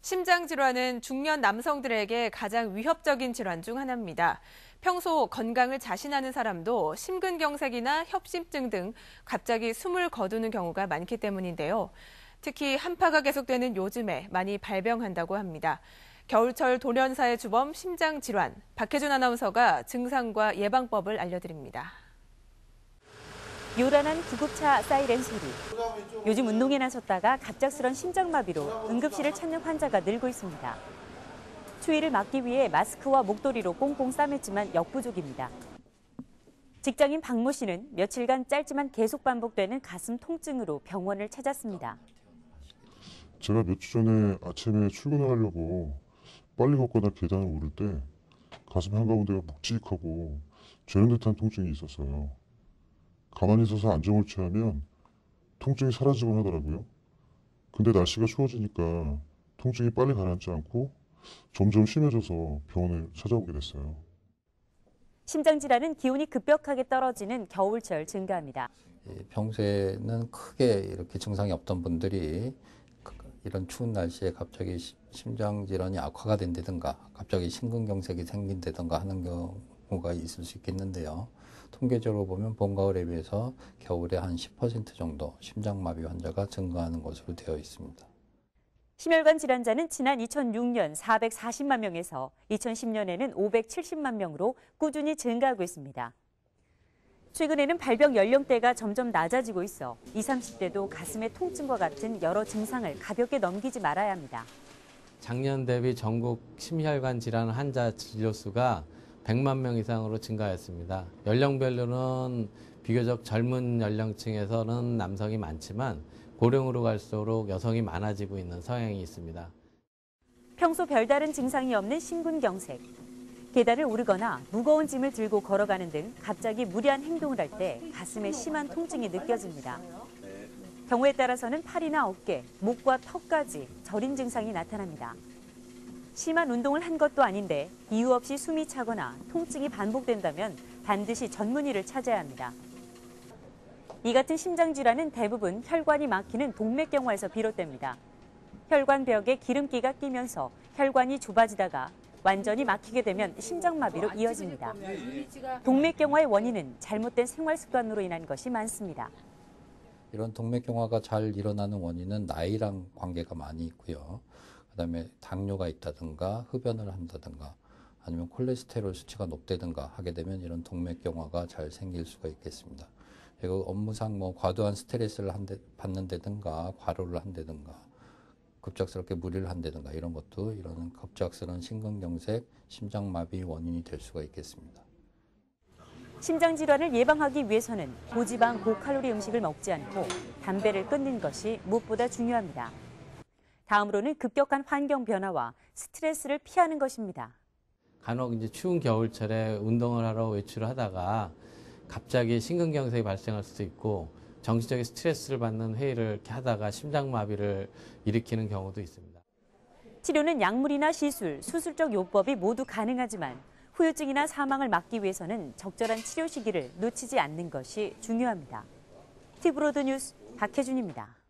심장 질환은 중년 남성들에게 가장 위협적인 질환 중 하나입니다. 평소 건강을 자신하는 사람도 심근경색이나 협심증 등 갑자기 숨을 거두는 경우가 많기 때문인데요. 특히 한파가 계속되는 요즘에 많이 발병한다고 합니다. 겨울철 돌연사의 주범 심장 질환, 박혜준 아나운서가 증상과 예방법을 알려드립니다. 요란한 구급차 사이렌 소리. 요즘 운동에 나섰다가 갑작스런 심장마비로 응급실을 찾는 환자가 늘고 있습니다. 추위를 막기 위해 마스크와 목도리로 꽁꽁 싸맸지만 역부족입니다. 직장인 박모 씨는 며칠간 짧지만 계속 반복되는 가슴 통증으로 병원을 찾았습니다. 제가 며칠 전에 아침에 출근을 하려고 빨리 걷거나 계단을 오를 때 가슴 한가운데가 묵직하고 죄는 듯한 통증이 있었어요. 가만히 서서 안정을 취하면 통증이 사라지곤 하더라고요. 근데 날씨가 추워지니까 통증이 빨리 가라앉지 않고 점점 심해져서 병원을 찾아오게 됐어요. 심장질환은 기온이 급격하게 떨어지는 겨울철 증가합니다. 평소에는 크게 이렇게 증상이 없던 분들이 이런 추운 날씨에 갑자기 심장질환이 악화가 된다든가 갑자기 심근경색이 생긴다든가 하는 경우가 있을 수 있겠는데요. 통계적으로 보면 봄, 가을에 비해서 겨울에 한 10% 정도 심장마비 환자가 증가하는 것으로 되어 있습니다. 심혈관 질환자는 지난 2006년 440만 명에서 2010년에는 570만 명으로 꾸준히 증가하고 있습니다. 최근에는 발병 연령대가 점점 낮아지고 있어 20, 30대도 가슴의 통증과 같은 여러 증상을 가볍게 넘기지 말아야 합니다. 작년 대비 전국 심혈관 질환 환자 진료수가 100만 명 이상으로 증가했습니다. 연령별로는 비교적 젊은 연령층에서는 남성이 많지만 고령으로 갈수록 여성이 많아지고 있는 성향이 있습니다. 평소 별다른 증상이 없는 심근경색. 계단을 오르거나 무거운 짐을 들고 걸어가는 등 갑자기 무리한 행동을 할 때 가슴에 심한 통증이 느껴집니다. 경우에 따라서는 팔이나 어깨, 목과 턱까지 저림 증상이 나타납니다. 심한 운동을 한 것도 아닌데 이유 없이 숨이 차거나 통증이 반복된다면 반드시 전문의를 찾아야 합니다. 이 같은 심장질환은 대부분 혈관이 막히는 동맥경화에서 비롯됩니다. 혈관벽에 기름기가 끼면서 혈관이 좁아지다가 완전히 막히게 되면 심장마비로 이어집니다. 동맥경화의 원인은 잘못된 생활습관으로 인한 것이 많습니다. 이런 동맥경화가 잘 일어나는 원인은 나이랑 관계가 많이 있고요. 그다음에 당뇨가 있다든가 흡연을 한다든가 아니면 콜레스테롤 수치가 높다든가 하게 되면 이런 동맥경화가 잘 생길 수가 있겠습니다. 그리고 업무상 과도한 스트레스를 받는다든가 과로를 한다든가 급작스럽게 무리를 한다든가 이런 것도 이런 급작스러운 심근경색, 심장마비 원인이 될 수가 있겠습니다. 심장질환을 예방하기 위해서는 고지방, 고칼로리 음식을 먹지 않고 담배를 끊는 것이 무엇보다 중요합니다. 다음으로는 급격한 환경 변화와 스트레스를 피하는 것입니다. 간혹 이제 추운 겨울철에 운동을 하러 외출을 하다가 갑자기 심근경색이 발생할 수도 있고 정신적인 스트레스를 받는 회의를 이렇게 하다가 심장마비를 일으키는 경우도 있습니다. 치료는 약물이나 시술, 수술적 요법이 모두 가능하지만 후유증이나 사망을 막기 위해서는 적절한 치료 시기를 놓치지 않는 것이 중요합니다. 티브로드 뉴스 박혜준입니다.